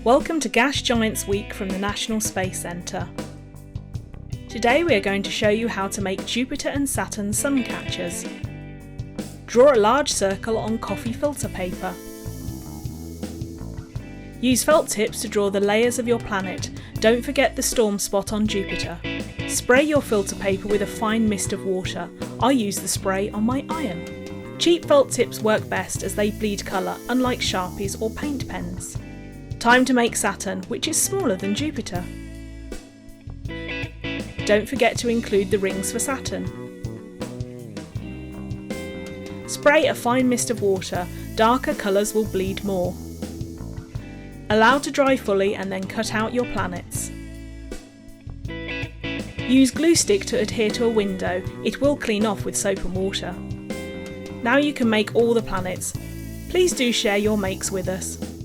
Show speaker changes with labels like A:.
A: Welcome to Gas Giants Week from the National Space Centre. Today we are going to show you how to make Jupiter and Saturn sun catchers. Draw a large circle on coffee filter paper. Use felt tips to draw the layers of your planet. Don't forget the storm spot on Jupiter. Spray your filter paper with a fine mist of water. I use the spray on my iron. Cheap felt tips work best as they bleed colour, unlike Sharpies or paint pens. Time to make Saturn, which is smaller than Jupiter. Don't forget to include the rings for Saturn. Spray a fine mist of water, darker colours will bleed more. Allow to dry fully and then cut out your planets. Use glue stick to adhere to a window, it will clean off with soap and water. Now you can make all the planets. Please do share your makes with us.